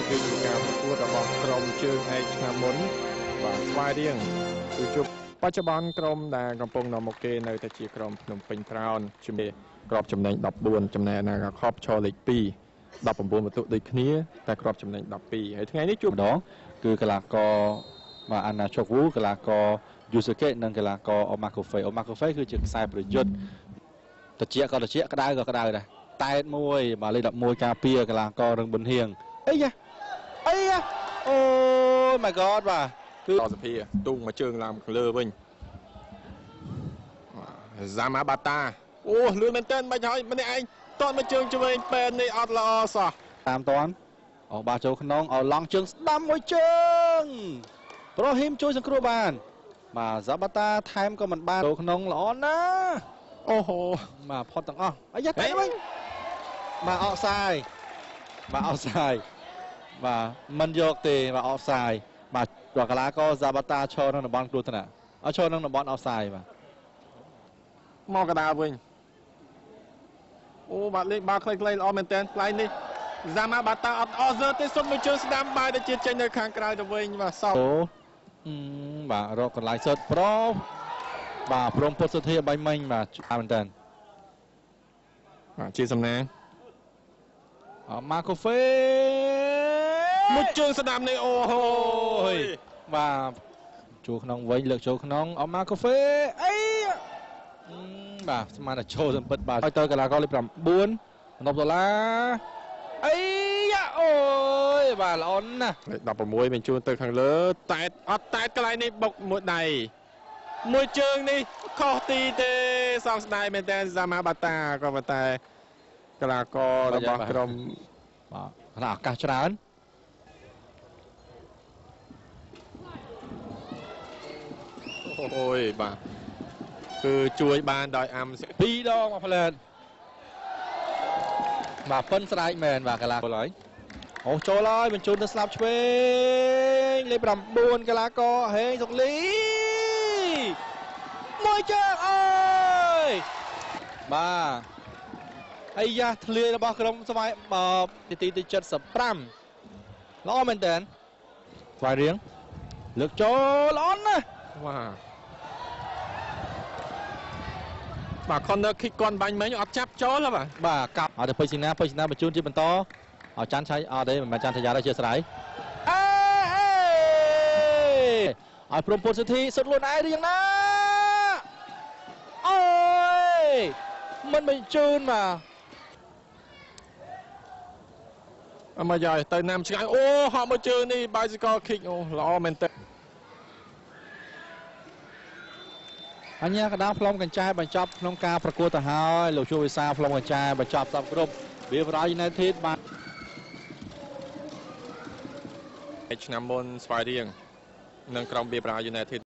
គឺជាការប្រកួតរបស់ក្រុមជើងឯកឆ្នាំមុនបាទស្វាយរៀងគឺជប់បច្ចុប្បន្នក្រុមដែលកំពុងនាំមុខគេនៅតែជាក្រុមភ្នំពេញក្រោនជាមួយក្របចំណេញ14ចំណែកណាខប់ឈរលេខ2 19បន្ទុកដូចគ្នាតែក្របចំណេញ12ហើយថ្ងៃនេះជួបម្ដងគឺកីឡាករបាទអាណាជុកវូកីឡាករយូសាកេនិងកីឡាករអូម៉ាកូហ្វេគឺជាខ្សែប្រយុទ្ធត្រជាក់ក៏ត្រជាក់ក្តៅក៏ក្តៅដែរតែតមួយបាទលេខ11ការពារកីឡាកករឹងប៊ុនហៀងអីយ៉ាអូ my god បាទគឺសភាទូងមកជើងឡើងខាងលើវិញហ្សាម៉ាបាតាអូលឿនមែនទែនមិនហើយម្នាក់ឯងតន់មកជើងឆ្វេងពេននេះអត់ល្អសោះតាមតន់អោបាចូលក្នុងឲ្យឡង់ជើងស្ដាំមួយជើងប្រូហ៊ីមជួយសង្គ្រោះបានបាទហ្សាបាតាថែមក៏មិនបានចូលក្នុងល្អណាស់អូហូបាទផុតទាំងអស់អាយ៉ាតែវិញបាទអកសាយបាទមិនយកទេបាទអកសាយបាទកីឡាករហ្សាបាតាឈរនៅតំបន់គ្រោះថ្នាក់ឈរនៅតំបន់អកសាយបាទមកកដាវិញអូបាទលេខបាល់ខ្លីៗល្អមែនតើផ្លៃនេះហ្សាម៉ាបាតាអត់អស់សើទេសុំមួយជើងស្ដាំបាយទៅជាចេញនៅខាងក្រៅទៅវិញបាទសោបាទរកកន្លែងសិតប្រុសបាទព្រមពុតសុធាបាញ់មិញបាទមែនតើបាទជាសំណាងម៉ាកូហ្វេមួយជើងស្ដាំនេះអូយបាទចូលក្នុងវិញលើកចូលក្នុងម៉ាកូហ្វេអីបាទស្មានតែចូលសម្ពិតបាទឲ្យទៅកីឡាករលេខ9$10អីយ៉ាអូយបាទល្អណាស់លេខ16បញ្ជូនទៅខាងលើតែអត់តែកន្លែងនេះបុកមួយដៃមួយជើងនេះខុសទីទេសោកស្ដាយមែនតើហ្សាម៉ាបាតាក៏ប៉ុន្តែកីឡាកររបស់ក្រុមបាទឱកាសច្រើនអូយបាទគឺជួយបានដោយអាំ2ដងមកផ្លែតបាទប៉ិនស្រែកមែនបាទកីឡាករហើយអូចូលហើយបញ្ជូនទៅស្លាប់ឆ្វេងលេខ9កីឡាករហេងសុកលីមួយជើងអើយបាទអាយ៉ាធ្លាយរបស់ក្រុមស្វាយទី75ល្អមែនតើស្វាយរៀងលើកចូលល្អណាស់បាទ corner kick គាត់បាញ់មិញអត់ចាប់ចូលបាទកាប់ឲ្យទៅពេជ្រសេនាបញ្ជូនជាបន្តឲ្យចាន់ឆៃអត់ទេមិនមែនចាន់ថាយ៉ាទេជាស្រ័យឲ្យព្រមពុតសិទ្ធិសុទ្ធខ្លួនឯងឬយ៉ាងណាអូយមិនបញ្ជូនបាទអមកយាយទៅណាំឆ្ងាយអូហក់មកជើងនេះ bicycle kick អូល្អមែនតើអញ្ញាកដាផ្លុំកញ្ចែបញ្ចប់ក្នុងការប្រកួតទៅហើយលោកជួវិសាផ្លុំកញ្ចែបញ្ចប់សពគ្រប់វាបរាយ United បានឆ្នាំមុនស្វាយរៀងនិងក្រុមវាបរាយ United